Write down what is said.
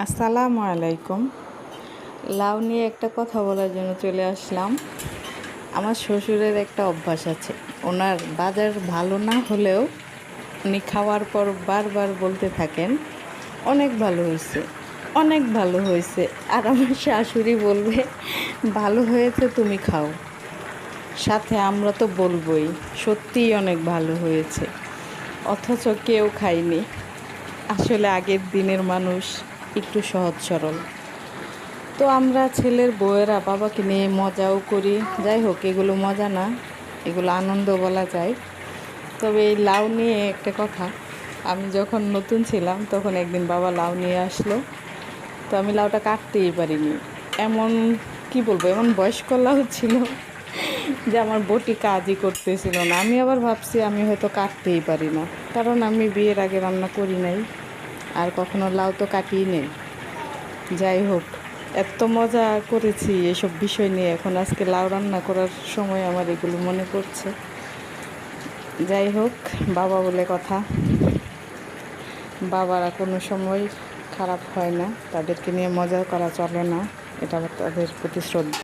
আসসালামু আলাইকুম। লাউ নিয়ে একটা কথা বলার জন্য চলে আসলাম। আমার শ্বশুরের একটা অভ্যাস আছে, ওনার বাজার ভালো না হলেও উনি খাওয়ার পর বারবার বলতে থাকেন অনেক ভালো হয়েছে, অনেক ভালো হয়েছে। আর আমার শাশুড়ি বলবে ভালো হয়েছে, তুমি খাও। সাথে আমরা তো বলবই সত্যিই অনেক ভালো হয়েছে, অথচ কেউ খায়নি। আসলে আগের দিনের মানুষ একটু সহজ সরল। তো আমরা ছেলের বউয়েরা বাবাকে নিয়ে মজাও করি। যাই হোক, এগুলো মজা না, এগুলো আনন্দ বলা যায়। তবে এই লাউ নিয়ে একটা কথা, আমি যখন নতুন ছিলাম তখন একদিন বাবা লাউ নিয়ে আসলো, তো আমি লাউটা কাটতেই পারিনি। এমন কি বলবো, এমন বয়স্ক লাউ ছিল যে আমার বটি কাজই করতেছিল না। আমি আবার ভাবছি আমি হয়তো কাটতেই পারি না, কারণ আমি বিয়ের আগে রান্না করি নাই, আর কখনো লাউ তো কাটিই নেই। যাই হোক, এত মজা করেছি এসব বিষয় নিয়ে, এখন আজকে লাউ রান্না করার সময় আমার এগুলো মনে পড়ছে। যাই হোক, বাবা বলে কথা, বাবারা কোনো সময় খারাপ হয় না, তাদেরকে নিয়ে মজা করা চলে না, এটা তাদের প্রতি শ্রদ্ধা।